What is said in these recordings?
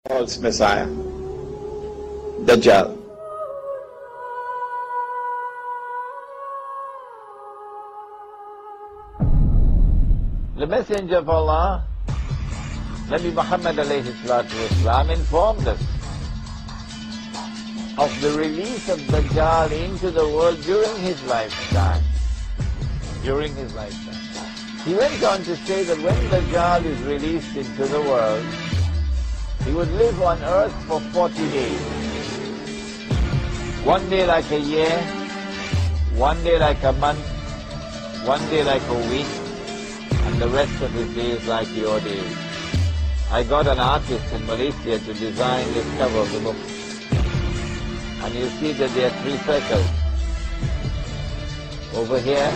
false Messiah, Dajjal. The Messenger of Allah, Nabi Muhammad alayhi salatu wasalam, informed us of the release of Dajjal into the world during his lifetime. During his lifetime. He went on to say that when Dajjal is released into the world, he would live on earth for 40 days. One day like a year, one day like a month, one day like a week, and the rest of his days like your days. I got an artist in Malaysia to design this cover of the book. And you see that there are 3 circles. Over here,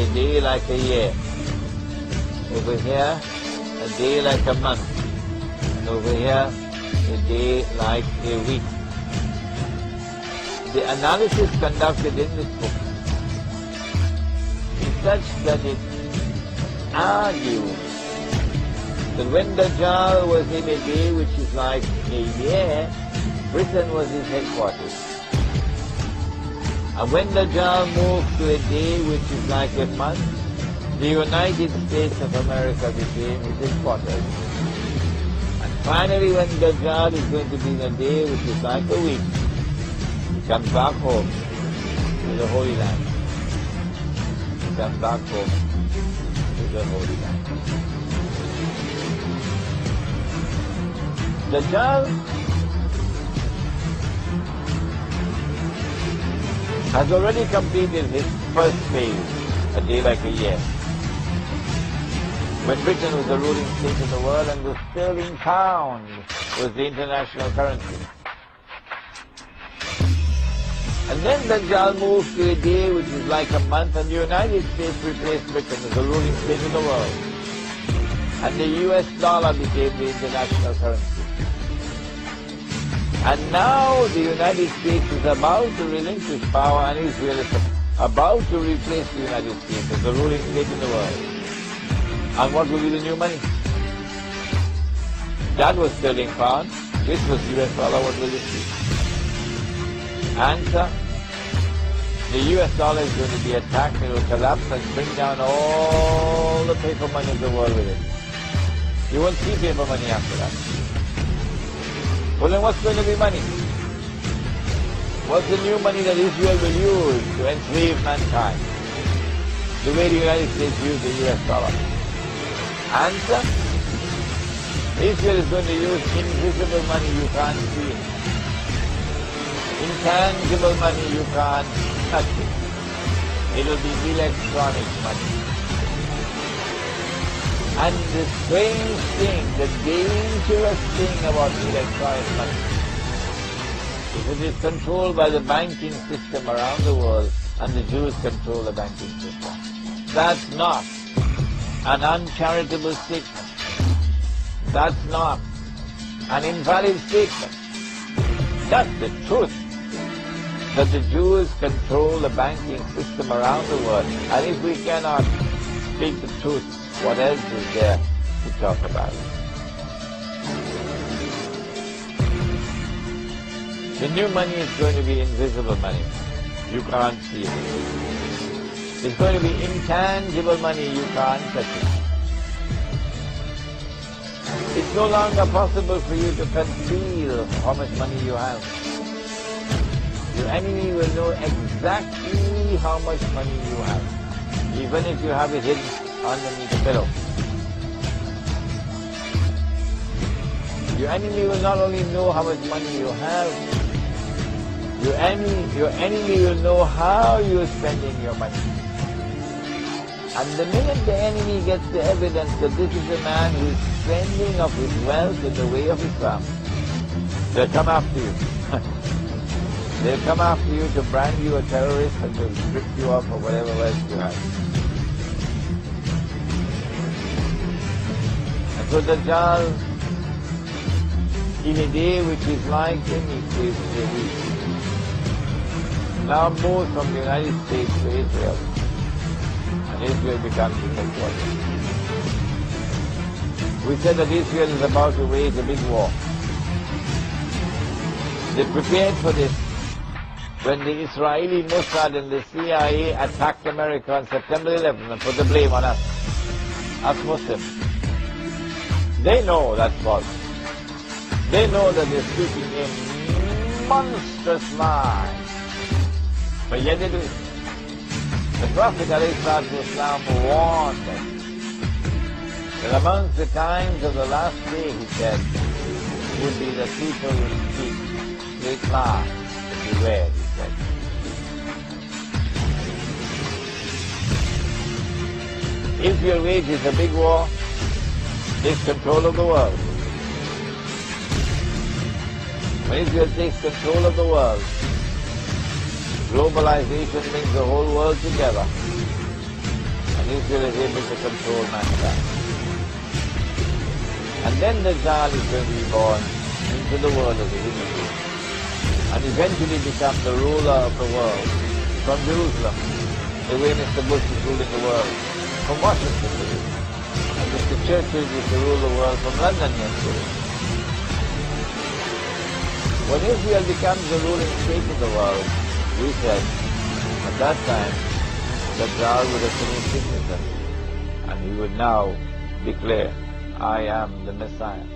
a day like a year. Over here, a day like a month. And over here, a day like a week. The analysis conducted in this book is such that it argues that when Dajjal was in a day which is like a year, Britain was his headquarters. And when Dajjal moved to a day which is like a month, the United States of America became his headquarters. And finally, when Dajjal is going to be in a day which is like a week, he comes back home to the Holy Land. He comes back home to the Holy Land. Dajjal has already completed his first phase, a day like a year. When Britain was the ruling state in the world and the sterling pound was the international currency. And then Dajjal moved to a day which is like a month, and the United States replaced Britain as the ruling state in the world. And the US dollar became the international currency. And now the United States is about to relinquish power, and Israel is about to replace the United States as the ruling state in the world. And what will be the new money? That was sterling pound. This was US dollar. What will it be? Answer. The US dollar is going to be attacked. It will collapse and bring down all the paper money of the world with it. You won't see paper money after that. Well, then what's going to be money? What's the new money that Israel will use to enslave mankind? The way the United States used the US dollar. Answer? Israel is going to use invisible money you can't see. Intangible money you can't touch it. It'll be electronic money. And the strange thing, the dangerous thing about electronic money is it is controlled by the banking system around the world, and the Jews control the banking system. That's not an uncharitable statement. That's not an invalid statement. That's the truth. That the Jews control the banking system around the world. And if we cannot speak the truth, what else is there to talk about? The new money is going to be invisible money. You can't see it. It's going to be intangible money. You can't touch it. It's no longer possible for you to conceal how much money you have. Your enemy will know exactly how much money you have, even if you have it hidden underneath the pillow. Your enemy will not only know how much money you have, your enemy will know how you're spending your money. And the minute the enemy gets the evidence that this is a man who is spending of his wealth in the way of Islam, they'll come after you. They'll come after you to brand you a terrorist and to strip you off of whatever wealth you have. And so Dajjal, in a day which is like any place in a week, now moves from the United States to Israel. And Israel becomes his headquarters. We said that Israel is about to wage a big war. They prepared for this when the Israeli Mossad and the CIA attacked America on September 11th and put the blame on us Muslims. They know that's false. They know that they're speaking a monstrous lie. But yet they do it. The Prophet ﷺ warned them that amongst the times of the last day, he said, would be that people will speak great lies. Beware, he said. Israel wages a big war, takes control of the world. When Israel takes control of the world, globalization brings the whole world together, and Israel is able to control mankind. And then the Dajjal is going to be born into the world as a human being, and eventually become the ruler of the world from Jerusalem, the way Mr. Bush is ruling the world from Washington, and Mr. Churchill used to rule the world from London yesterday. When Israel becomes the ruling state of the world, we said, at that time, the Dajjal would have finished signature, and he would now declare, I am the Messiah.